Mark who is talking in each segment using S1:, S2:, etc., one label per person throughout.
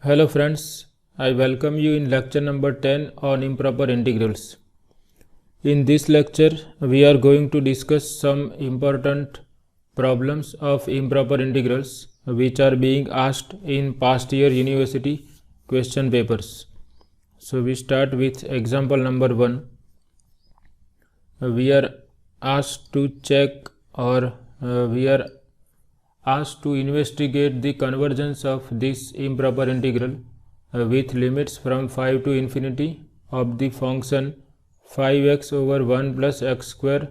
S1: Hello friends, I welcome you in lecture number 10 on improper integrals. In this lecture, we are going to discuss some important problems of improper integrals which are being asked in past year university question papers. So we start with example number 1. We are asked to check or we are asked to investigate the convergence of this improper integral with limits from 5 to infinity of the function 5x over 1 plus x square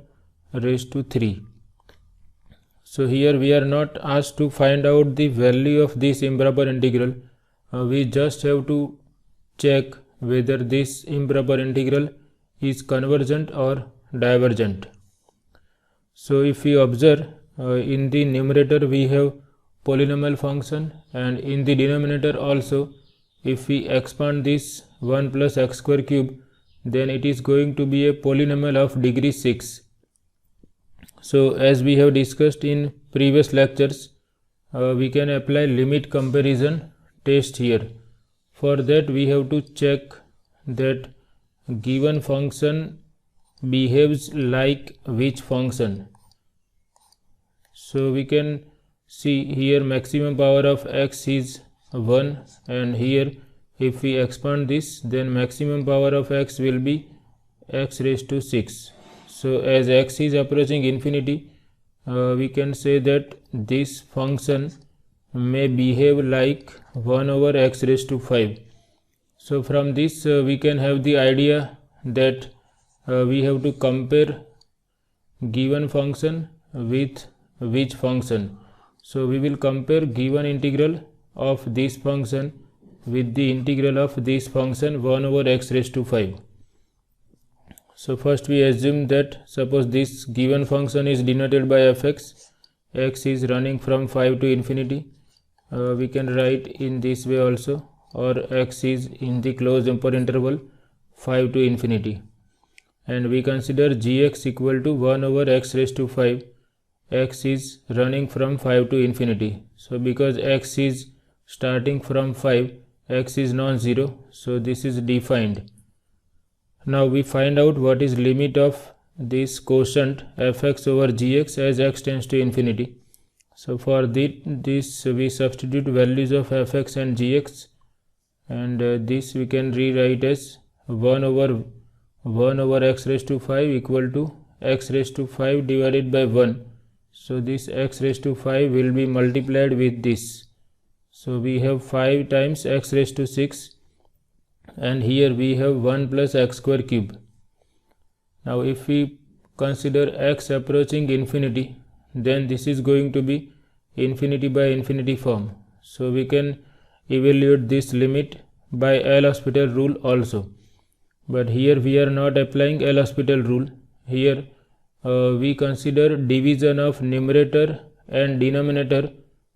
S1: raised to 3. So here we are not asked to find out the value of this improper integral. We just have to check whether this improper integral is convergent or divergent. So if we observe, in the numerator we have polynomial function, and in the denominator also, if we expand this 1 plus x square cube, then it is going to be a polynomial of degree 6. So as we have discussed in previous lectures, we can apply limit comparison test here. For that we have to check that given function behaves like which function. So we can see here maximum power of x is 1, and here if we expand this, then maximum power of x will be x raised to 6. So as x is approaching infinity, we can say that this function may behave like 1 over x raised to 5. So from this we can have the idea that we have to compare given function with which function. So we will compare given integral of this function with the integral of this function 1 over x raised to 5. So first we assume that suppose this given function is denoted by fx, x is running from 5 to infinity. We can write in this way also, or x is in the closed upper interval 5 to infinity, and we consider gx equal to 1 over x raised to 5. X is running from 5 to infinity. So because x is starting from 5, x is non-zero, so this is defined. Now we find out what is limit of this quotient fx over gx as x tends to infinity. So for this we substitute values of fx and gx, and this we can rewrite as 1 over x raised to 5 equal to x raised to 5 divided by 1. So this x raised to 5 will be multiplied with this. So we have 5 times x raised to 6, and here we have 1 plus x square cube. Now if we consider x approaching infinity, then this is going to be infinity by infinity form. So we can evaluate this limit by L'Hospital rule also. But here we are not applying L'Hospital rule. Here we consider division of numerator and denominator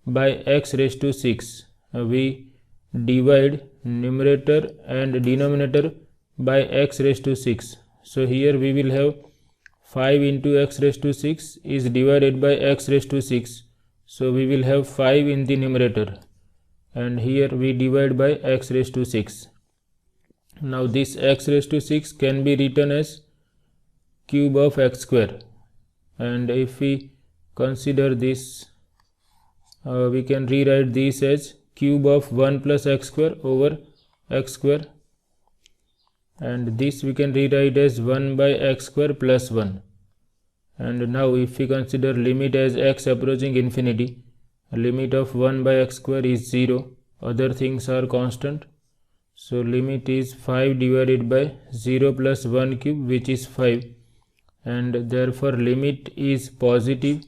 S1: by x raised to 6. We divide numerator and denominator by x raised to 6. So here we will have 5 into x raised to 6 is divided by x raised to 6. So we will have 5 in the numerator, and here we divide by x raised to 6. Now this x raised to 6 can be written as cube of x square, and if we consider this, we can rewrite this as cube of 1 plus x square over x square, and this we can rewrite as 1 by x square plus 1. And now if we consider limit as x approaching infinity, limit of 1 by x square is 0, other things are constant. So limit is 5 divided by 0 plus 1 cube, which is 5, and therefore limit is positive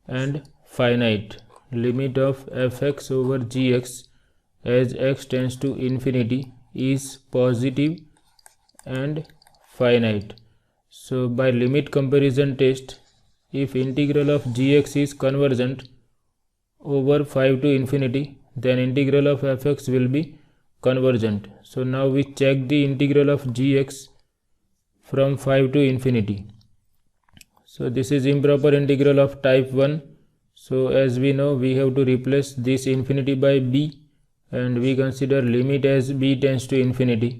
S1: and finite. Limit of fx over gx as x tends to infinity is positive and finite. So by limit comparison test, if integral of gx is convergent over 5 to infinity, then integral of fx will be convergent. So now we check the integral of gx from 5 to infinity. So this is improper integral of type 1. So as we know, we have to replace this infinity by b and we consider limit as b tends to infinity,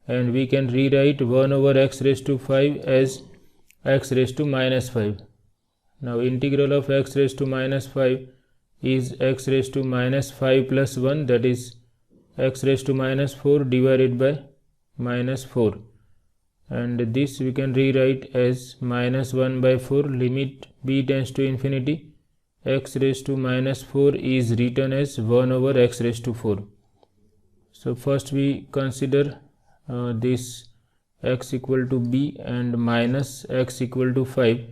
S1: and we can rewrite 1 over x raised to 5 as x raised to minus 5. Now integral of x raised to minus 5 is x raised to minus 5 plus 1, that is x raised to minus 4 divided by minus 4, and this we can rewrite as minus 1 by 4 limit b tends to infinity. X raised to minus 4 is written as 1 over x raised to 4. So first we consider this x equal to b and minus x equal to 5.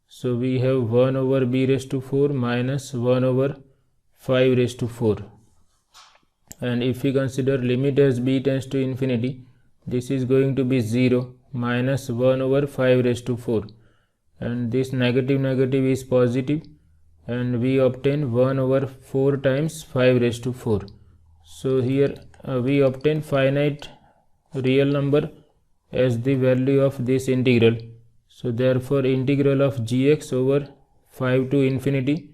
S1: So we have 1 over b raised to 4 minus 1 over 5 raised to 4. And if we consider limit as b tends to infinity, this is going to be 0 minus 1 over 5 raised to 4. And this negative is positive, and we obtain 1 over 4 times 5 raised to 4. So here we obtain finite real number as the value of this integral. So therefore integral of gx over 5 to infinity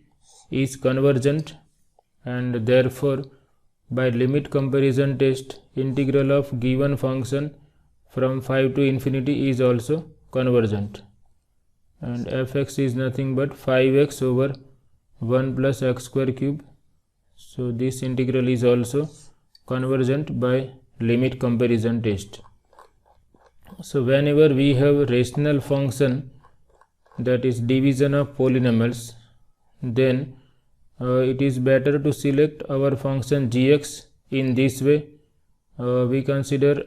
S1: is convergent, and therefore by limit comparison test integral of given function from 5 to infinity is also convergent, and fx is nothing but 5x over 1 plus x square cube. So this integral is also convergent by limit comparison test. So whenever we have rational function, that is division of polynomials, then it is better to select our function gx in this way. We consider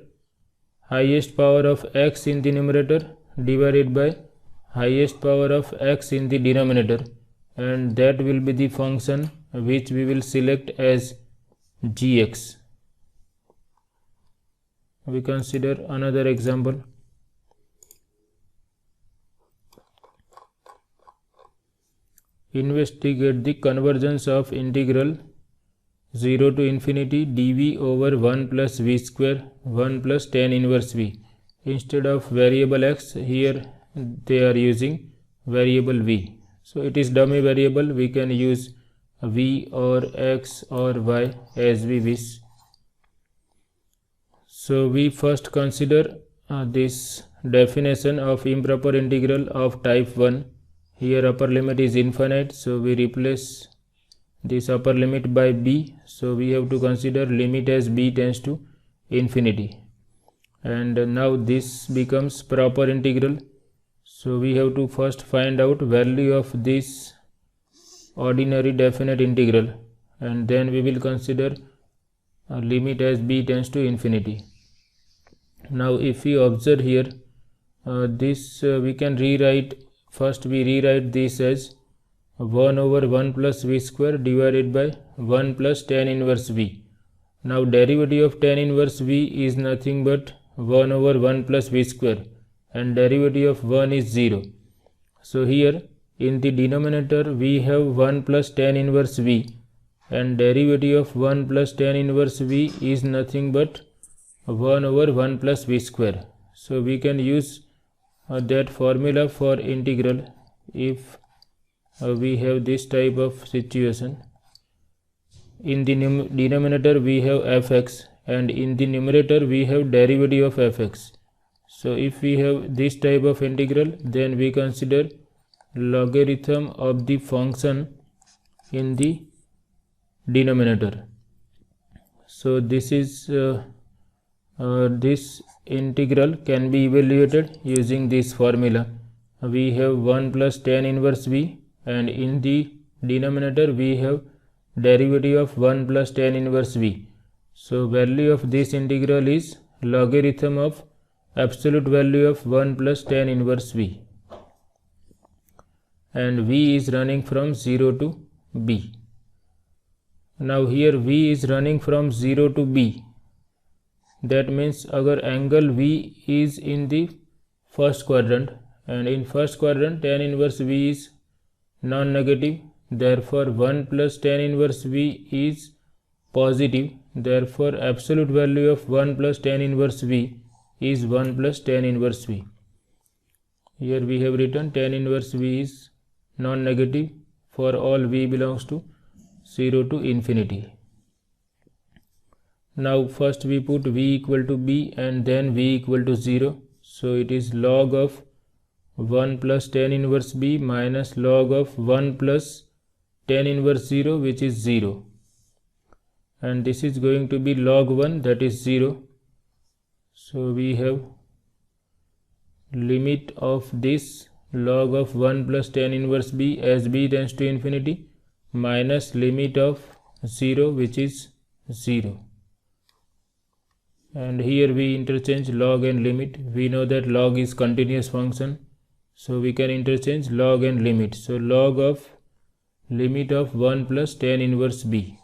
S1: highest power of x in the numerator divided by highest power of x in the denominator, and that will be the function which we will select as gx. We consider another example. Investigate the convergence of integral 0 to infinity dv over 1 plus v square 1 plus tan inverse v. Instead of variable x, here they are using variable v. So it is dummy variable, we can use v or x or y as we wish. So we first consider this definition of improper integral of type 1. Here upper limit is infinite, so we replace this upper limit by b. So we have to consider limit as b tends to infinity, and now this becomes proper integral. So we have to first find out value of this ordinary definite integral, and then we will consider limit as b tends to infinity. Now if we observe here, this we can rewrite. First we rewrite this as 1 over 1 plus v square divided by 1 plus tan inverse v. Now derivative of tan inverse v is nothing but 1 over 1 plus v square, and derivative of 1 is 0. So here in the denominator we have 1 plus tan inverse v, and derivative of 1 plus tan inverse v is nothing but 1 over 1 plus v square. So we can use that formula for integral if we have this type of situation. In the denominator we have fx, and in the numerator we have derivative of fx. So if we have this type of integral, then we consider logarithm of the function in the denominator. So this is this integral can be evaluated using this formula. We have 1 plus tan inverse v, and in the denominator we have derivative of 1 plus tan inverse v. So value of this integral is logarithm of absolute value of 1 plus tan inverse v, and v is running from 0 to b. Now here v is running from 0 to b. That means our angle v is in the first quadrant, and in first quadrant tan inverse v is non-negative. Therefore 1 plus tan inverse v is positive. Therefore absolute value of 1 plus tan inverse v is 1 plus tan inverse v. Here we have written tan inverse v is non-negative for all v belongs to 0 to infinity. Now first we put v equal to b and then v equal to 0. So it is log of 1 plus tan inverse b minus log of 1 plus tan inverse 0, which is 0. And this is going to be log 1, that is 0. So we have limit of this log of 1 plus tan inverse b as b tends to infinity minus limit of 0, which is 0. And here we interchange log and limit. We know that log is continuous function, so we can interchange log and limit. So log of limit of 1 plus tan inverse b.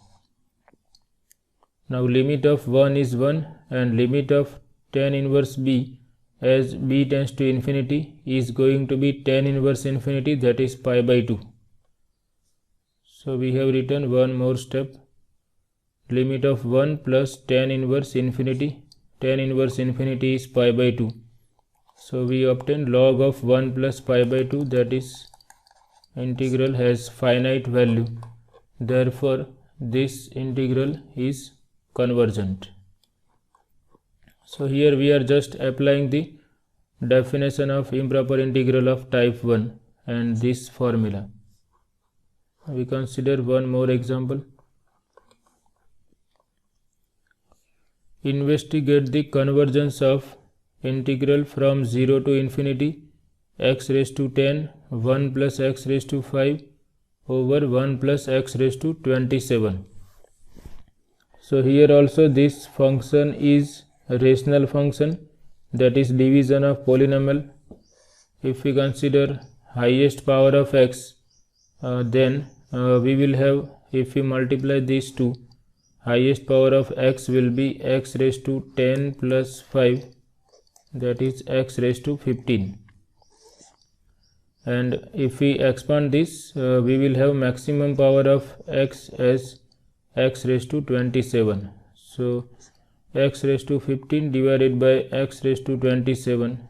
S1: Now limit of 1 is 1 and limit of tan inverse b as b tends to infinity is going to be tan inverse infinity, that is pi by 2. So we have written one more step. Limit of 1 plus tan inverse infinity. Tan inverse infinity is pi by 2. So we obtain log of 1 plus pi by 2, that is integral has finite value. Therefore this integral is convergent. So here we are just applying the definition of improper integral of type 1 and this formula. We consider one more example. Investigate the convergence of integral from 0 to infinity x raised to 10 1 plus x raised to 5 over 1 plus x raised to 27. So here also this function is a rational function, that is division of polynomial. If we consider highest power of x, then we will have, if we multiply these two, highest power of x will be x raised to 10 plus 5, that is x raised to 15. And if we expand this, we will have maximum power of x as x raised to 27. So x raised to 15 divided by x raised to 27,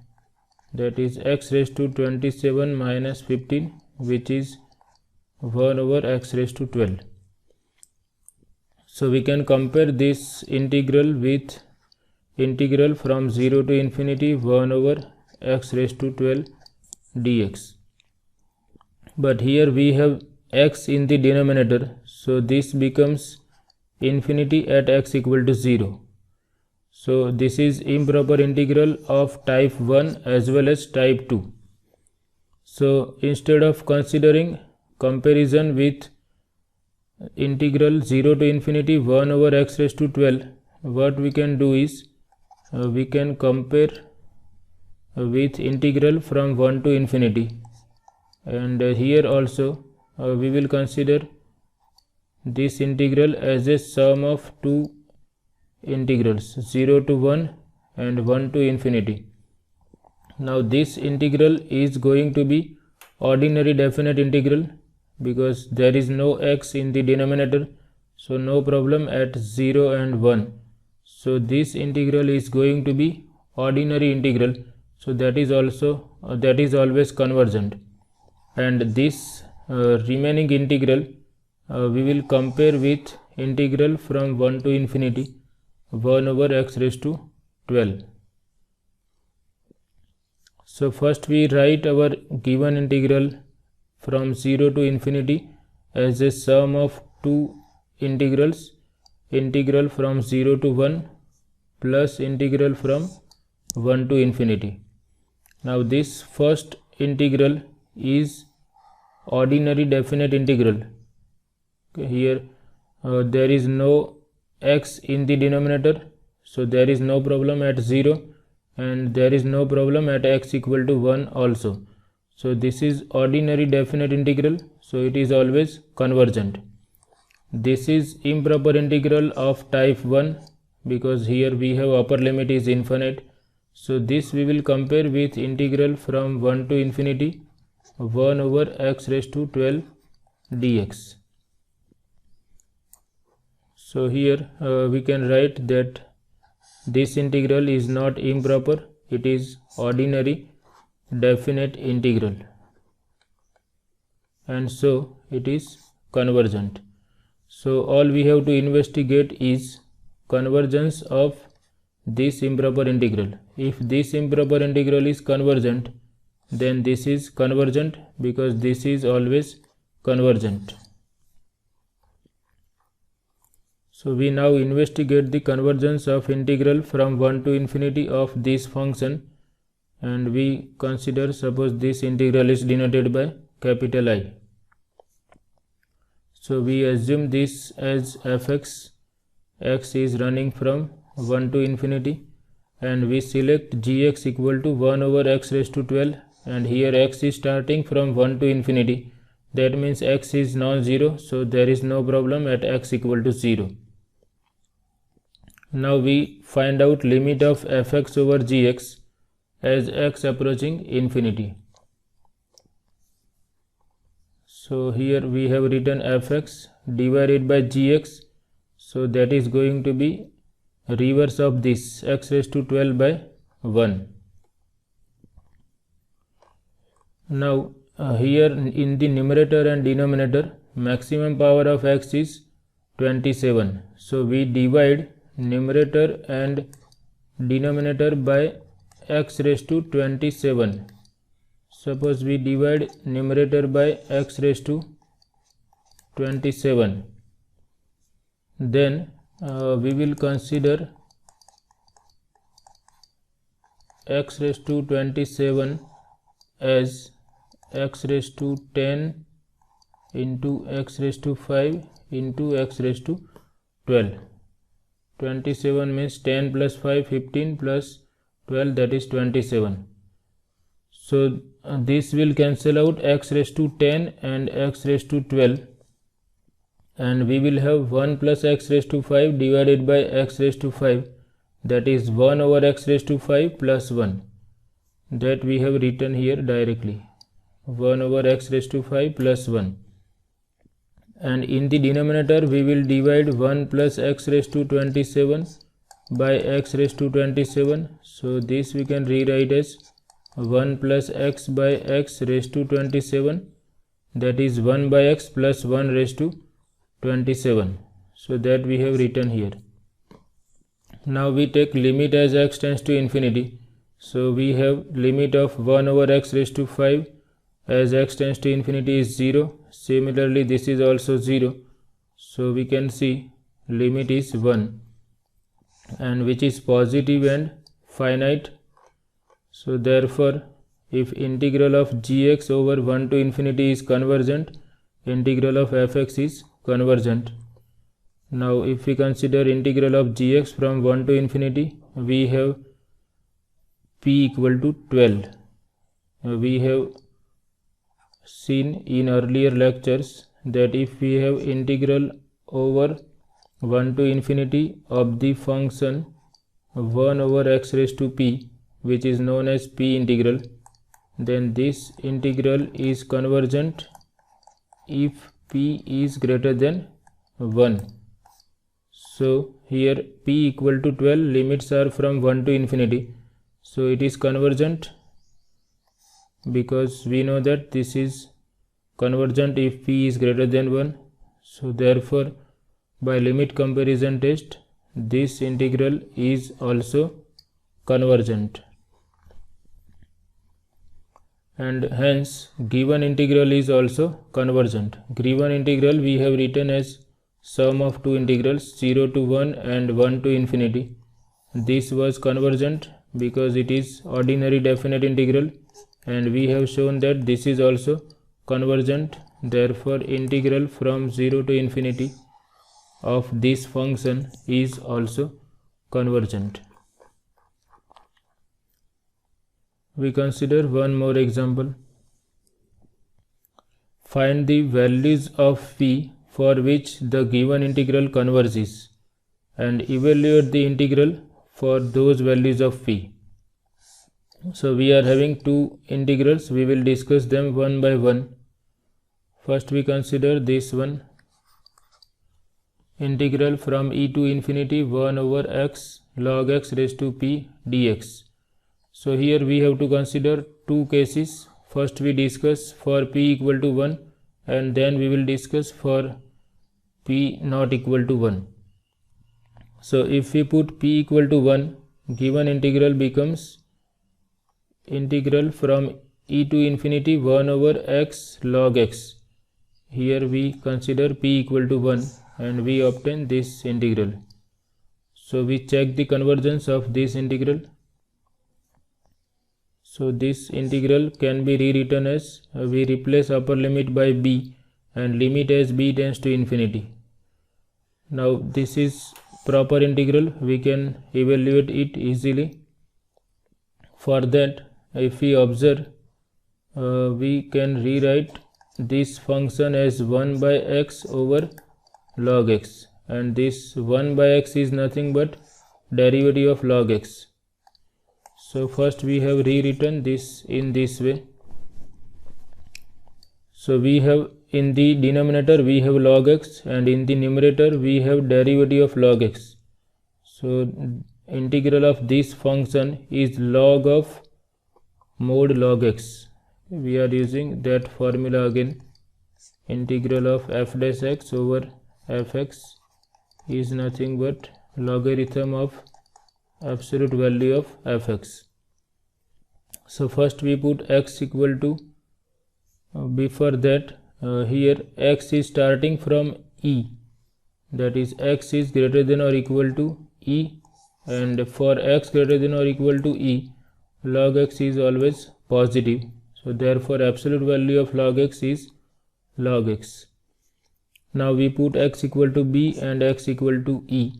S1: that is x raised to 27 minus 15, which is 1 over x raised to 12. So we can compare this integral with integral from 0 to infinity 1 over x raised to 12 dx. But here we have x in the denominator, so this becomes infinity at x equal to 0. So this is improper integral of type 1 as well as type 2. So instead of considering comparison with integral 0 to infinity 1 over x raised to 12, what we can do is we can compare with integral from 1 to infinity, and here also we will consider this integral as a sum of two integrals 0 to 1 and 1 to infinity. Now this integral is going to be ordinary definite integral because there is no x in the denominator, so no problem at 0 and 1. So this integral is going to be ordinary integral, so that is also that is always convergent. And this remaining integral we will compare with integral from 1 to infinity 1 over x raised to 12. So first we write our given integral from 0 to infinity as a sum of two integrals, integral from 0 to 1 plus integral from 1 to infinity. Now this first integral is ordinary definite integral. Okay, here there is no x in the denominator, so there is no problem at 0 and there is no problem at x equal to 1 also. So this is ordinary definite integral, so it is always convergent. This is improper integral of type 1 because here we have upper limit is infinite. So this we will compare with integral from 1 to infinity 1 over x raised to 12 dx. So here we can write that this integral is not improper, it is ordinary definite integral, and so it is convergent. So all we have to investigate is convergence of this improper integral. If this improper integral is convergent, then this is convergent, because this is always convergent. So we now investigate the convergence of integral from 1 to infinity of this function, and we consider, suppose this integral is denoted by capital I. So we assume this as fx, x is running from 1 to infinity, and we select gx equal to 1 over x raised to 12, and here x is starting from 1 to infinity. That means x is non-zero, so there is no problem at x equal to 0. Now we find out limit of fx over gx as x approaching infinity. So here we have written fx divided by gx, so that is going to be reverse of this, x raised to 12 by 1. Now here in the numerator and denominator, maximum power of x is 27. So we divide numerator and denominator by x raised to 27. Suppose we divide numerator by x raised to 27, then we will consider x raised to 27 as x raised to 10 into x raised to 5 into x raised to 12. 27 means 10 plus 5, 15 plus 12, that is 27. So this will cancel out x raised to 10 and x raised to 12, and we will have 1 plus x raised to 5 divided by x raised to 5, that is 1 over x raised to 5 plus 1, that we have written here directly, 1 over x raised to 5 plus 1. And in the denominator we will divide 1 plus x raised to 27 by x raised to 27. So this we can rewrite as 1 plus x by x raised to 27, that is 1 by x plus 1 raised to 27. So that we have written here. Now we take limit as x tends to infinity. So we have limit of 1 over x raised to 5 as x tends to infinity is 0. Similarly this is also 0. So we can see limit is 1, and which is positive and finite. So therefore if integral of gx over 1 to infinity is convergent, integral of fx is convergent. Now if we consider integral of gx from 1 to infinity, we have p equal to 12. We have seen in earlier lectures that if we have integral over 1 to infinity of the function 1 over x raised to p, which is known as p integral, then this integral is convergent if p is greater than 1. So here p equal to 12, limits are from 1 to infinity, so it is convergent, because we know that this is convergent if p is greater than 1. So therefore by limit comparison test, this integral is also convergent, and hence given integral is also convergent. Given integral we have written as sum of two integrals 0 to 1 and 1 to infinity. This was convergent because it is ordinary definite integral, and we have shown that this is also convergent. Therefore integral from 0 to infinity of this function is also convergent. We consider one more example. Find the values of p for which the given integral converges, and evaluate the integral for those values of p. So we are having two integrals. We will discuss them one by one. First we consider this one, integral from e to infinity 1 over x log x raised to p dx. So here we have to consider two cases. First we discuss for p equal to 1, and then we will discuss for p not equal to 1. So if we put p equal to 1, given integral becomes integral from e to infinity 1 over x log x. Here we consider p equal to 1 and we obtain this integral. So we check the convergence of this integral. So this integral can be rewritten as we replace upper limit by b and limit as b tends to infinity. Now this is proper integral, we can evaluate it easily. For that, if we observe, we can rewrite this function as 1 by x over log x, and this 1 by x is nothing but derivative of log x. So first we have rewritten this in this way. So we have in the denominator we have log x and in the numerator we have derivative of log x. So integral of this function is log of mod log x. We are using that formula again. Integral of f dash x over fx is nothing but logarithm of absolute value of fx. So first we put x equal to, before that here x is starting from e, that is x is greater than or equal to e, and for x greater than or equal to e, log x is always positive. So therefore absolute value of log x is log x. Now we put x equal to b and x equal to e.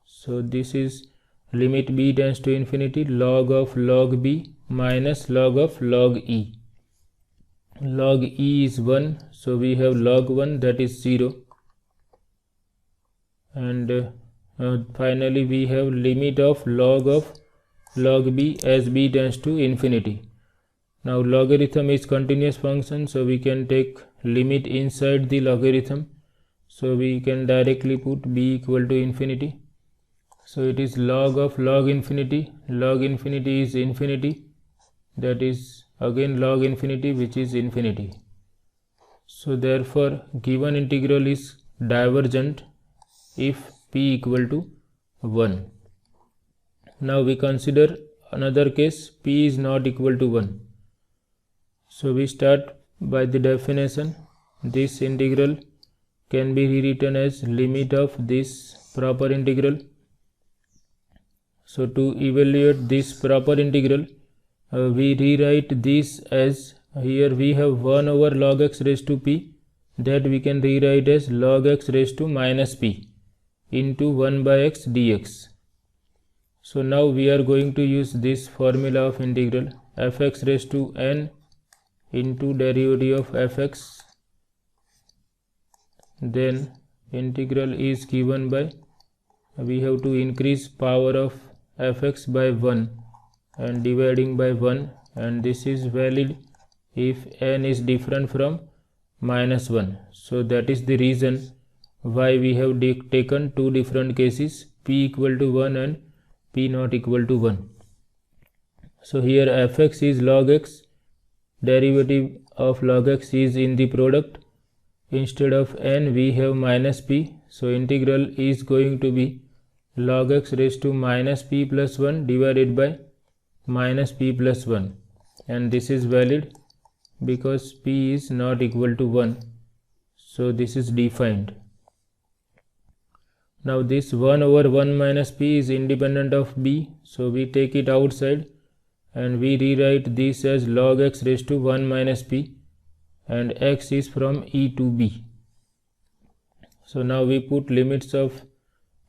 S1: So this is limit b tends to infinity log of log b minus log of log e. Log e is 1, so we have log 1, that is 0, and finally we have limit of log b as b tends to infinity. Now logarithm is continuous function, so we can take limit inside the logarithm, so we can directly put b equal to infinity. So it is log of log infinity is infinity, that is again log infinity, which is infinity. So therefore given integral is divergent if p equal to 1. Now we consider another case, p is not equal to 1. So we start by the definition. This integral can be rewritten as limit of this proper integral. So to evaluate this proper integral, we rewrite this as, here we have 1 over log x raised to p, that we can rewrite as log x raised to minus p into 1 by x dx. So now we are going to use this formula of integral, fx raised to n into derivative of fx, then integral is given by, we have to increase power of fx by 1 and dividing by 1, and this is valid if n is different from minus 1. So that is the reason why we have taken two different cases, p equal to 1 and p not equal to 1. So here fx is log x, derivative of log x is in the product. Instead of n we have minus p, so integral is going to be log x raised to minus p plus 1 divided by minus p plus 1, and this is valid because p is not equal to 1, so this is defined. Now this 1 over 1 minus p is independent of b, so we take it outside and we rewrite this as log x raised to 1 minus p, and x is from e to b. So now we put limits of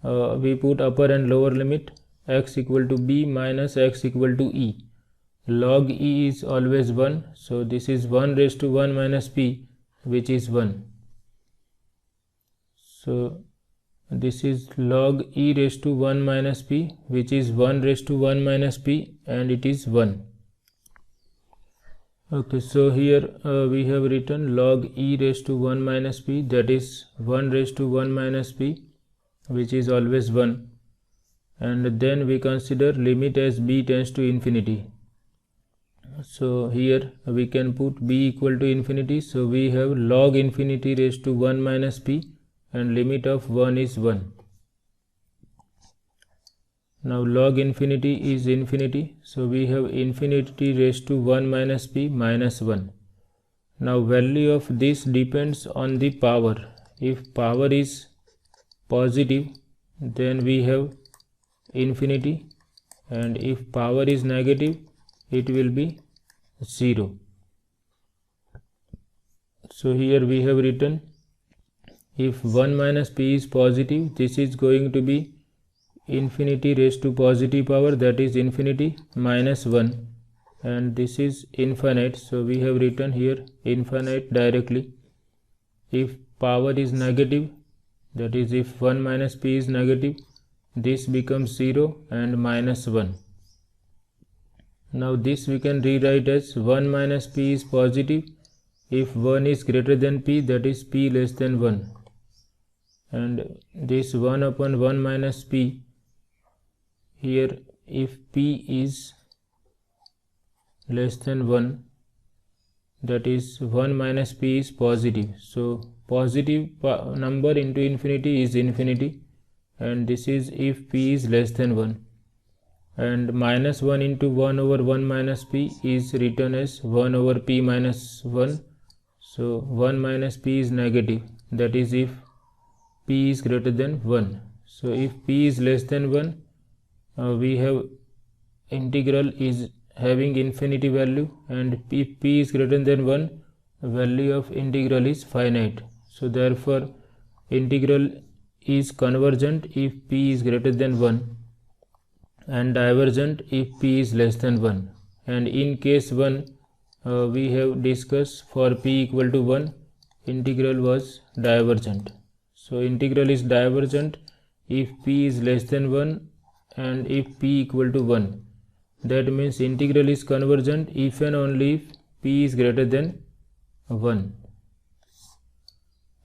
S1: we put upper and lower limit, x equal to b minus x equal to e. Log e is always 1, so this is 1 raised to 1 minus p, which is 1. So this is log e raised to 1 minus p, which is 1 raised to 1 minus p, and it is 1. Okay, so here we have written log e raised to 1 minus p, that is 1 raised to 1 minus p, which is always 1, and then we consider limit as b tends to infinity. So here we can put b equal to infinity, so we have log infinity raised to 1 minus p and limit of 1 is 1. Now log infinity is infinity, so we have infinity raised to 1 minus p minus 1. Now value of this depends on the power. If power is positive, then we have infinity, and if power is negative, it will be 0. So here we have written, if 1 minus p is positive, this is going to be infinity raised to positive power, that is infinity minus 1, and this is infinite, so we have written here infinite directly. If power is negative, that is if 1 minus p is negative, this becomes 0 and minus 1. Now this we can rewrite as 1 minus p is positive if 1 is greater than p, that is p less than 1, and this 1 upon 1 minus p, here if p is less than 1, that is 1 minus p is positive, so positive number into infinity is infinity, and this is if p is less than 1, and minus 1 into 1 over 1 minus p is written as 1 over p minus 1, so 1 minus p is negative, that is if p is greater than 1. So if p is less than 1, we have integral is having infinity value, and if p is greater than 1, value of integral is finite. So therefore integral is convergent if p is greater than 1 and divergent if p is less than 1. And in case 1, we have discussed for p equal to 1, integral was divergent. So integral is divergent if p is less than 1 and if p equal to 1. That means integral is convergent if and only if p is greater than 1.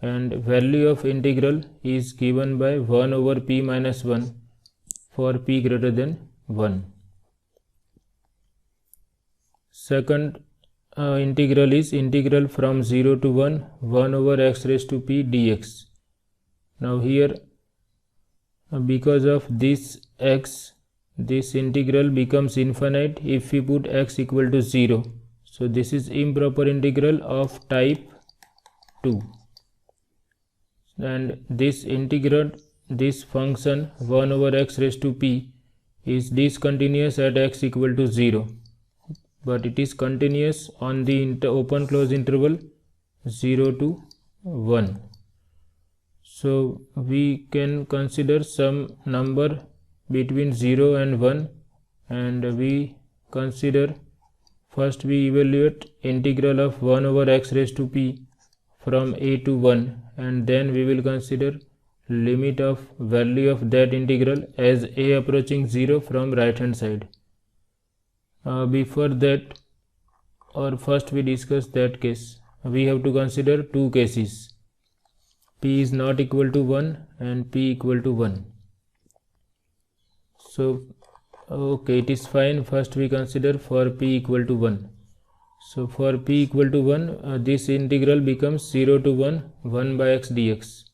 S1: And value of integral is given by 1 over p minus 1 for p greater than 1. Second integral is integral from 0 to 1, 1 over x raised to p dx. Now here, because of this x, this integral becomes infinite if we put x equal to 0. So this is improper integral of type 2. And this integral, this function 1 over x raised to p is discontinuous at x equal to 0, but it is continuous on the open close interval 0 to 1. So we can consider some number between 0 and 1, and we consider, first we evaluate integral of 1 over x raised to p from a to 1, and then we will consider limit of value of that integral as a approaching 0 from right hand side. Before that, or first we discuss that case, we have to consider two cases, p is not equal to 1 and p equal to 1. So okay, it is fine. First we consider for p equal to 1. So for p equal to 1, this integral becomes 0 to 1, 1 by x dx.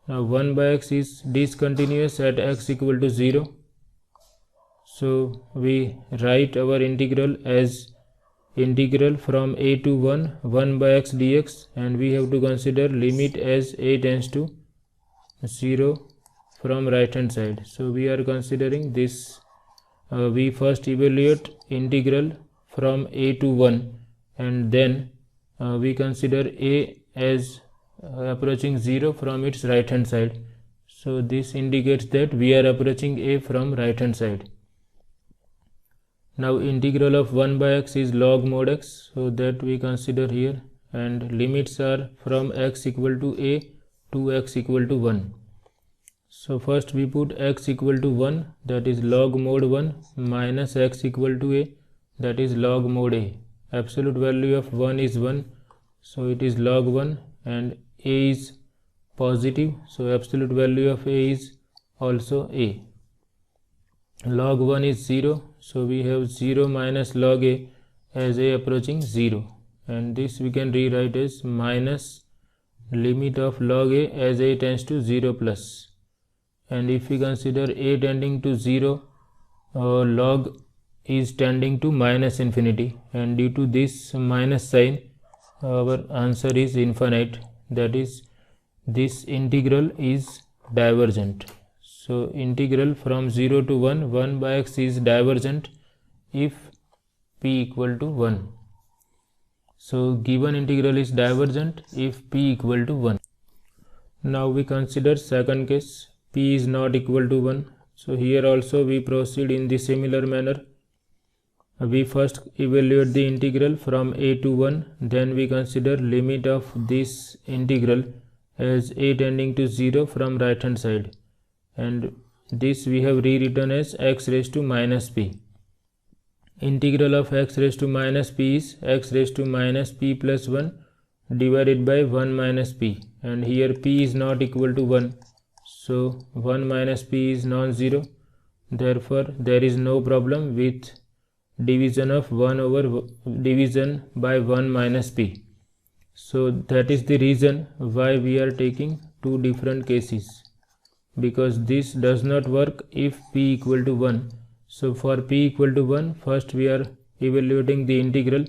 S1: Now 1 by x is discontinuous at x equal to 0. So we write our integral as integral from a to 1, 1 by x dx, and we have to consider limit as a tends to 0 from right hand side. So we are considering this, we first evaluate integral from a to 1, and then we consider a as approaching 0 from its right hand side. So this indicates that we are approaching a from right hand side. Now integral of 1 by x is log mod x, so that we consider here, and limits are from x equal to a to x equal to 1. So first we put x equal to 1, that is log mod 1, minus x equal to a, that is log mod a. Absolute value of 1 is 1, so it is log 1, and a is positive, so absolute value of a is also a. Log 1 is 0, so we have 0 minus log a as a approaching 0, and this we can rewrite as minus limit of log a as a tends to 0 plus, and if we consider a tending to 0, log is tending to minus infinity, and due to this minus sign our answer is infinite, that is this integral is divergent. So integral from 0 to 1 by x is divergent if p equal to 1. So given integral is divergent if p equal to 1. Now we consider second case, p is not equal to 1. So here also we proceed in the similar manner. We first evaluate the integral from a to 1, then we consider limit of this integral as a tending to 0 from right hand side, and this we have rewritten as x raised to minus p. Integral of x raised to minus p is x raised to minus p plus 1 divided by 1 minus p, and here p is not equal to 1, so 1 minus p is non-zero, therefore there is no problem with division of 1 over division by 1 minus p. So that is the reason why we are taking two different cases, because this does not work if p equal to 1. So for p equal to 1, first we are evaluating the integral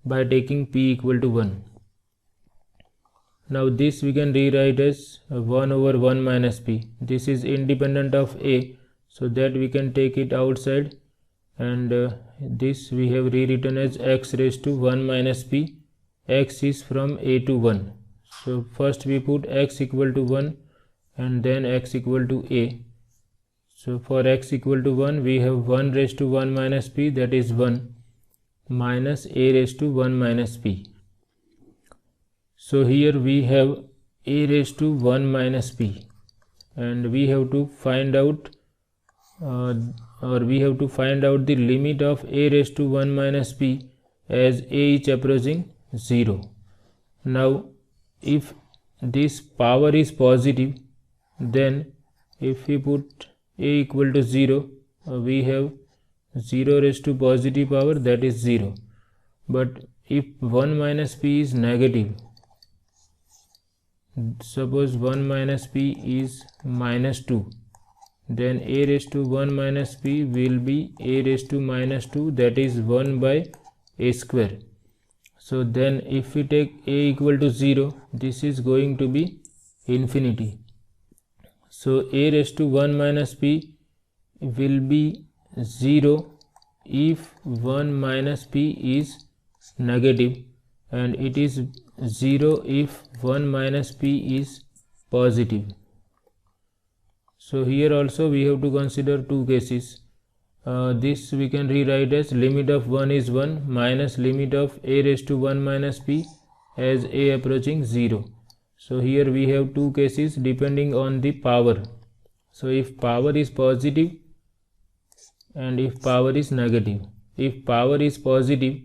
S1: by taking p equal to 1. Now this we can rewrite as 1 over 1 minus p. This is independent of a, so that we can take it outside, and this we have rewritten as x raised to 1 minus p. X is from a to 1. So first we put x equal to 1 and then x equal to a. So for x equal to 1, we have 1 raised to 1 minus p, that is 1, minus a raised to 1 minus p. So here we have a raised to 1 minus p, and we have to find out the limit of a raised to 1 minus p as a is approaching 0. Now if this power is positive, then if we put a equal to 0, we have 0 raised to positive power, that is 0. But if 1 minus p is negative, suppose 1 minus p is minus 2, then a raised to 1 minus p will be a raised to minus 2, that is 1 by a square. So then if we take a equal to 0, this is going to be infinity. So a raised to 1 minus p will be 0 if 1 minus p is negative, and it is 0 if 1 minus p is positive. So here also we have to consider two cases. This we can rewrite as limit of 1 is 1 minus limit of a raised to 1 minus p as a approaching 0. So here we have two cases depending on the power. So if power is positive and if power is negative. If power is positive,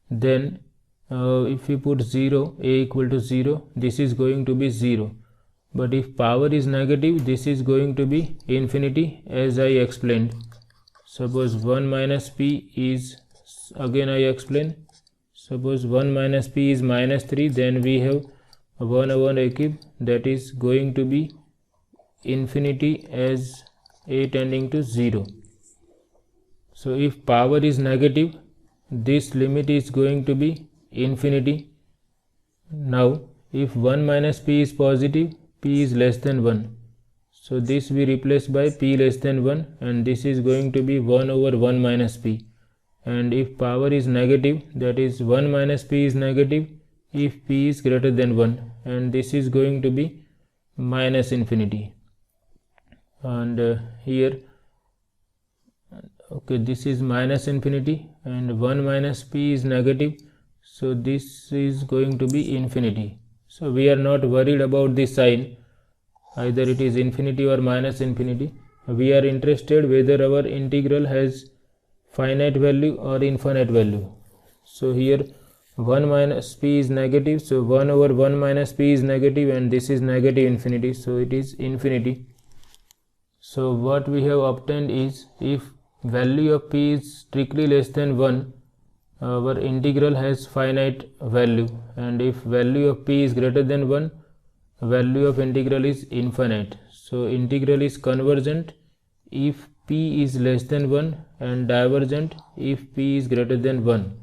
S1: then if we put 0, a equal to 0, this is going to be 0. But if power is negative, this is going to be infinity, as I explained. Suppose 1 minus p is, again I explain, suppose 1 minus p is minus 3, then we have 1 over a cube, that is going to be infinity as a tending to 0. So if power is negative, this limit is going to be infinity. Now if 1 minus p is positive, p is less than 1. So this we replace by p less than 1, and this is going to be 1 over 1 minus p. And if power is negative, that is 1 minus p is negative if p is greater than 1, and this is going to be minus infinity. And here, okay, this is minus infinity, and 1 minus p is negative, so this is going to be infinity. So we are not worried about the sign, either it is infinity or minus infinity. We are interested whether our integral has finite value or infinite value. So here 1 minus p is negative, so 1 over 1 minus p is negative, and this is negative infinity, so it is infinity. So what we have obtained is, if value of p is strictly less than 1, our integral has finite value, and if value of p is greater than 1, value of integral is infinite. So integral is convergent if p is less than 1 and divergent if p is greater than 1.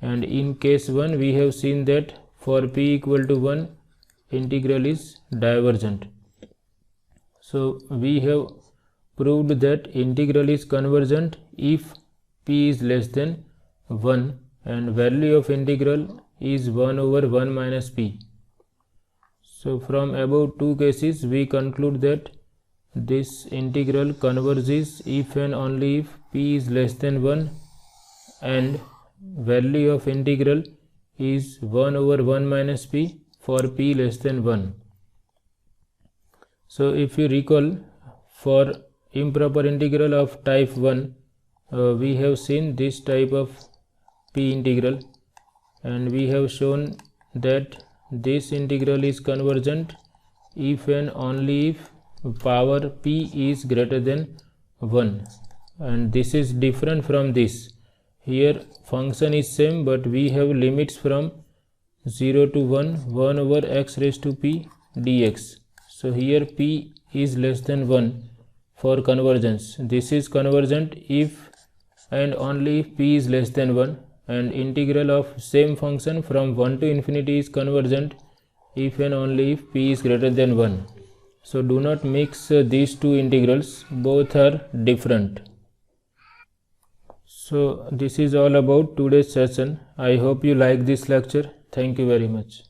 S1: And in case 1 we have seen that for p equal to 1 integral is divergent. So we have proved that integral is convergent if p is less than 1 and value of integral is 1 over 1 minus p. So from above two cases we conclude that this integral converges if and only if p is less than 1 and value of integral is 1 over 1 minus p for p less than 1. So if you recall, for improper integral of type 1 we have seen this type of p integral, and we have shown that this integral is convergent if and only if power p is greater than 1, and this is different from this. Here function is same, but we have limits from 0 to 1 over x raised to p dx. So here p is less than 1 for convergence. This is convergent if and only if p is less than 1, and integral of same function from 1 to infinity is convergent if and only if p is greater than 1. So do not mix these two integrals, both are different. So this is all about today's session. I hope you like this lecture. Thank you very much.